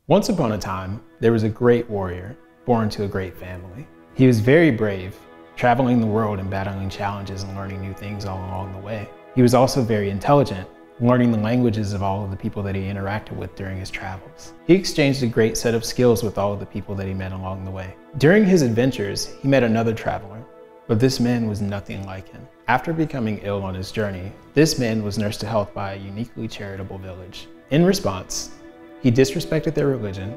Once upon a time, there was a great warrior born to a great family. He was very brave, traveling the world and battling challenges and learning new things all along the way. He was also very intelligent, learning the languages of all of the people that he interacted with during his travels. He exchanged a great set of skills with all of the people that he met along the way. During his adventures, he met another traveler, but this man was nothing like him. After becoming ill on his journey, this man was nursed to health by a uniquely charitable village. In response, he disrespected their religion,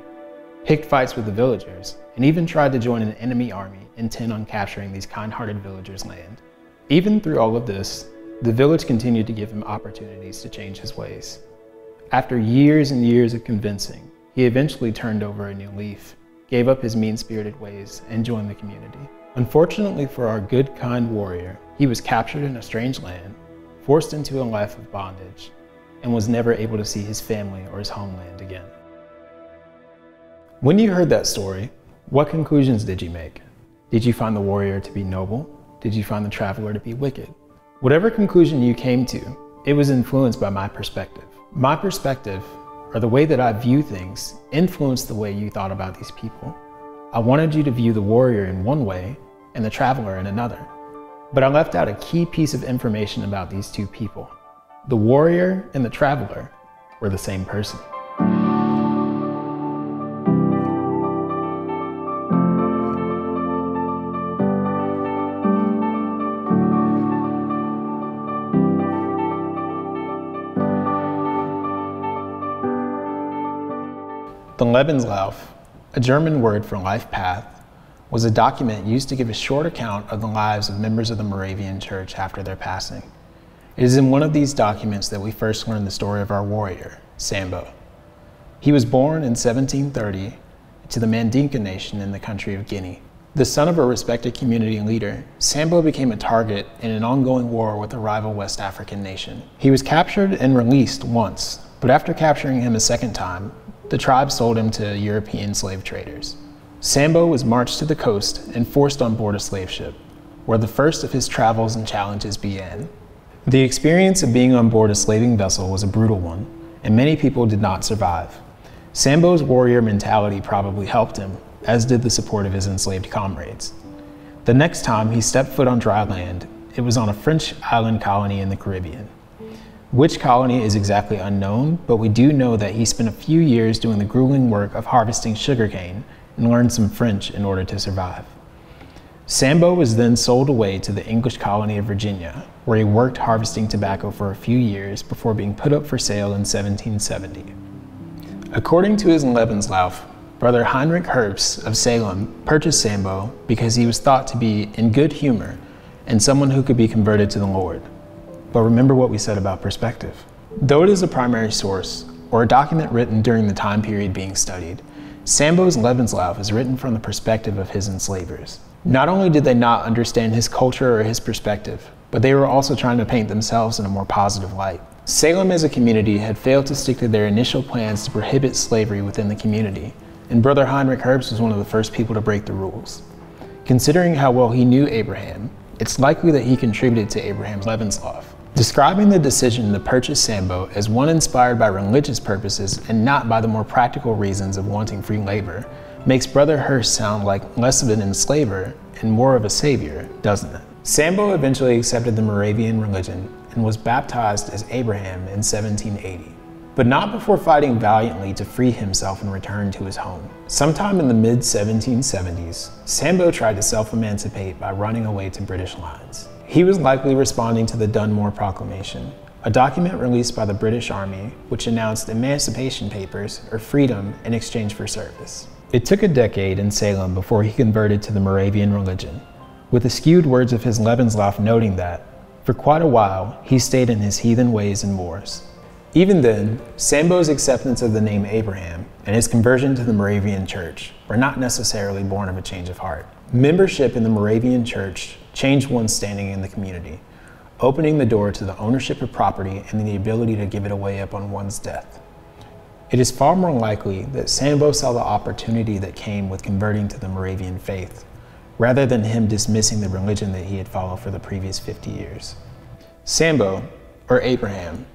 picked fights with the villagers, and even tried to join an enemy army intent on capturing these kind-hearted villagers' land. Even through all of this, the village continued to give him opportunities to change his ways. After years and years of convincing, he eventually turned over a new leaf, gave up his mean-spirited ways, and joined the community. Unfortunately for our good, kind warrior, he was captured in a strange land, forced into a life of bondage, and was never able to see his family or his homeland again. When you heard that story, what conclusions did you make? Did you find the warrior to be noble? Did you find the traveler to be wicked? Whatever conclusion you came to, it was influenced by my perspective. My perspective, or the way that I view things, influenced the way you thought about these people. I wanted you to view the warrior in one way and the traveler in another. But I left out a key piece of information about these two people. The warrior and the traveler were the same person. The Lebenslauf, a German word for life path, was a document used to give a short account of the lives of members of the Moravian Church after their passing. It is in one of these documents that we first learn the story of our warrior, Sambo. He was born in 1730 to the Mandinka nation in the country of Guinea. The son of a respected community leader, Sambo became a target in an ongoing war with a rival West African nation. He was captured and released once, but after capturing him a second time, the tribe sold him to European slave traders. Sambo was marched to the coast and forced on board a slave ship, where the first of his travels and challenges began. The experience of being on board a slaving vessel was a brutal one, and many people did not survive. Sambo's warrior mentality probably helped him, as did the support of his enslaved comrades. The next time he stepped foot on dry land, it was on a French island colony in the Caribbean. Which colony is exactly unknown, but we do know that he spent a few years doing the grueling work of harvesting sugarcane and learned some French in order to survive. Sambo was then sold away to the English colony of Virginia, where he worked harvesting tobacco for a few years before being put up for sale in 1770. According to his Lebenslauf, Brother Heinrich Herbst of Salem purchased Sambo because he was thought to be in good humor and someone who could be converted to the Lord. But remember what we said about perspective. Though it is a primary source, or a document written during the time period being studied, Sambo's Lebenslauf is written from the perspective of his enslavers. Not only did they not understand his culture or his perspective, but they were also trying to paint themselves in a more positive light. Salem as a community had failed to stick to their initial plans to prohibit slavery within the community, and Brother Heinrich Herbst was one of the first people to break the rules. Considering how well he knew Abraham, it's likely that he contributed to Abraham's Lebenslauf. Describing the decision to purchase Sambo as one inspired by religious purposes and not by the more practical reasons of wanting free labor makes Brother Herbst sound like less of an enslaver and more of a savior, doesn't it? Sambo eventually accepted the Moravian religion and was baptized as Abraham in 1780, but not before fighting valiantly to free himself and return to his home. Sometime in the mid-1770s, Sambo tried to self-emancipate by running away to British lines. He was likely responding to the Dunmore Proclamation, a document released by the British Army which announced emancipation papers or freedom in exchange for service. It took a decade in Salem before he converted to the Moravian religion, with the skewed words of his Lebenslauf noting that, for quite a while, he stayed in his heathen ways and wars. Even then, Sambo's acceptance of the name Abraham and his conversion to the Moravian Church were not necessarily born of a change of heart. Membership in the Moravian Church changed one's standing in the community, opening the door to the ownership of property and the ability to give it away upon one's death. It is far more likely that Sambo saw the opportunity that came with converting to the Moravian faith, rather than him dismissing the religion that he had followed for the previous 50 years. Sambo, or Abraham,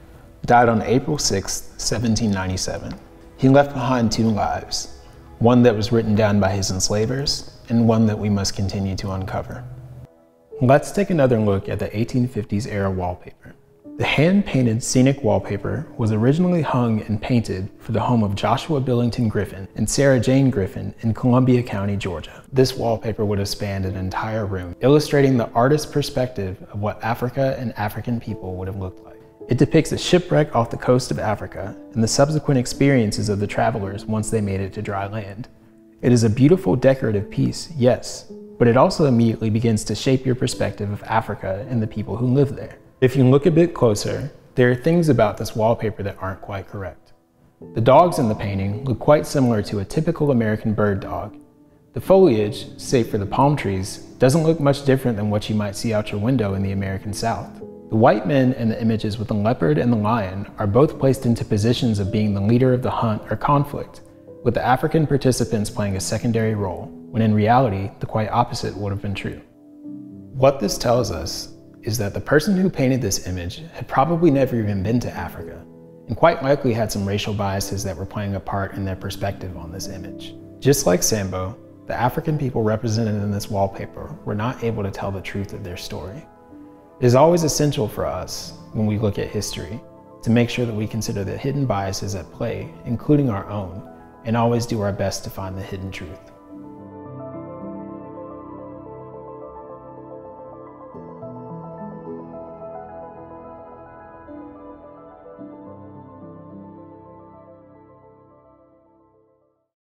died on April 6, 1797. He He left behind two lives, one that was written down by his enslavers and one that we must continue to uncover. Let's take another look at the 1850s era wallpaper. The hand-painted scenic wallpaper was originally hung and painted for the home of Joshua Billington Griffin and Sarah Jane Griffin in Columbia County, Georgia. This wallpaper would have spanned an entire room, illustrating the artist's perspective of what Africa and African people would have looked like. It depicts a shipwreck off the coast of Africa and the subsequent experiences of the travelers once they made it to dry land. It is a beautiful decorative piece, yes, but it also immediately begins to shape your perspective of Africa and the people who live there. If you look a bit closer, there are things about this wallpaper that aren't quite correct. The dogs in the painting look quite similar to a typical American bird dog. The foliage, save for the palm trees, doesn't look much different than what you might see out your window in the American South. The white men in the images with the leopard and the lion are both placed into positions of being the leader of the hunt or conflict, with the African participants playing a secondary role, when in reality, the quite opposite would have been true. What this tells us is that the person who painted this image had probably never even been to Africa, and quite likely had some racial biases that were playing a part in their perspective on this image. Just like Sambo, the African people represented in this wallpaper were not able to tell the truth of their story. It is always essential for us, when we look at history, to make sure that we consider the hidden biases at play, including our own, and always do our best to find the hidden truth.